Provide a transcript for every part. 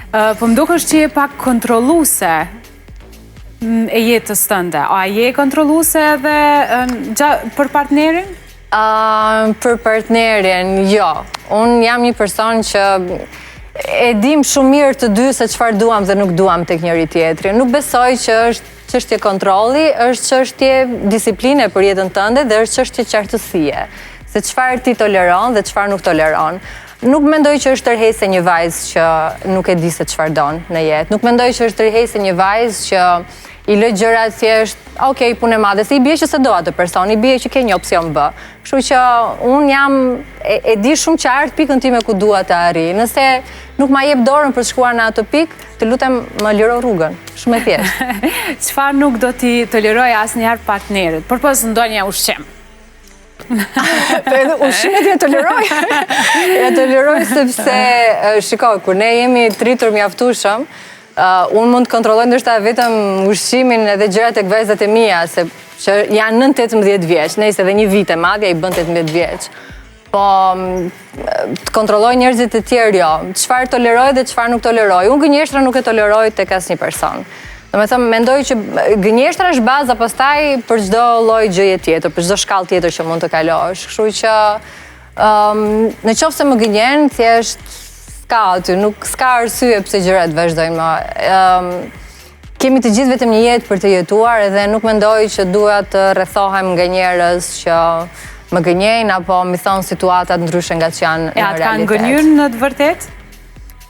Po më dukesh që je pak kontrolluese e jetës tënde. A je kontrolluese edhe për partnerin? Për partnerin, jo. Unë jam një person që e dim shumë mirë të dy se çfarë duam dhe nuk duam tek njëri tjetri. Nuk besoj që është çështje kontrolli, është çështje disipline për jetën tënde dhe është çështje qartësie. Se çfarë ti toleron dhe çfarë nuk toleron. Nuk mendoj që është tërheqëse një vajzë që nuk e di se çfarë don në jetë. Nuk mendoj që është tërheqëse një vajzë që i lë gjërat thjesht, okej, punë e madhe, se i bie që se do atë person, i bie që ke një opsion B. Kështu që unë jam e di shumë qartë pikën time ku dua të arrijë. Nëse nuk ma jep dorën për të shkuar në atë pikë, të lutem më liro rrugën. Shumë e thjeshtë. Çfarë nuk do t'i toleroj asnjëherë partnerit? Përpos ndonjë ushqim. Edhe ushqimet e toleroj. E toleroj sepse, shikoj, kur ne jemi tritur mjaftueshëm, unë mund të kontrolloj ndoshta vetëm ushqimin edhe gjërat tek vajzat e mia, se që janë 9-18 vjeç, nëse edhe një vit e madh ja i bën 18 vjeç. Po të kontrolloj njerëzit e tjerë jo. Çfarë toleroj dhe çfarë nuk toleroj. Unë gënjeshtra nuk e toleroj tek asnjë person. Domethënë mendoj që gënjeshtra është baza pastaj për çdo lloj gjëje tjetër, për çdo shkallë tjetër që mund të kalosh. Kështu që në qoftë se më gënjen, thjesht s'ka aty, nuk s'ka arsye pse gjërat vazhdojnë më. Kemi të gjithë vetëm një jetë për të jetuar edhe nuk mendoj që duhet të rrethohem nga njerëz që më gënjejnë apo mi thonë situatat ndryshe nga që janë në realitet. E atë kanë gënjur në të vërtetë?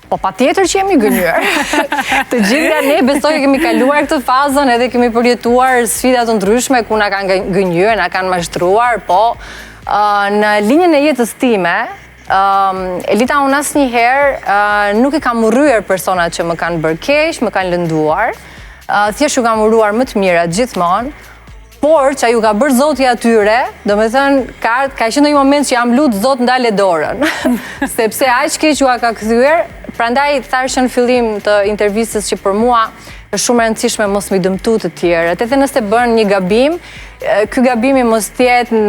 Po patjetër që jemi gënjur. Të gjithë nga ne besoj që kemi kaluar këtë fazën edhe kemi përjetuar sfida të ndryshme ku na kanë gënjur, na kanë mashtruar, po në linjën e jetës time, Elita, unë asnjëherë nuk e kam urryer personat që më kanë bërë keq, më kanë lënduar, thjesht ju kam uruar më të mirat gjithmonë, por që ju ka bërë Zoti atyre, do me thënë, ka qenë një moment që jam lutë Zot ndale dorën, sepse aq keq ju ka kthyer, prandaj thashë në fillim të intervistës që për mua është shumë e rëndësishme mos mi dëmtu të tjerët. Edhe nëse bën një gabim, ky gabimi mos tjetë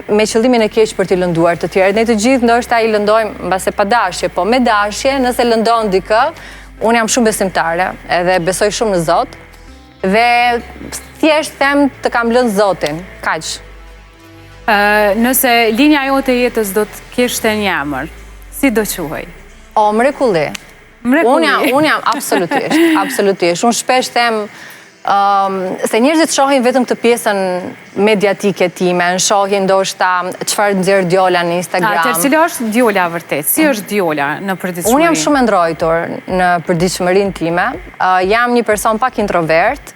me qëllimin e keq për t'i lënduar të tjerët. Ne të gjithë ndoshta i lëndojmë mbase pa dashje, po me dashje, nëse lëndon dikë, unë jam shumë besimtare, edhe besoj shumë në Zot, dhe thjesht them të kam lënë Zotin, kaq. Nëse linja jote e jetës do të kishte një emër, si do quhej? O, mrekulli. Mrekulli. Unë jam absolutisht. Unë shpesh them se njerëzit shohin vetëm këtë pjesën mediatike time, në shohin ndoshta çfarë nxjerr djola në Instagram. Atëherë, cila është djola vërtet? Si është djola në përditshmëri? Unë jam shumë e ndrojtur në përditshmërinë time. Jam një person pak introvert.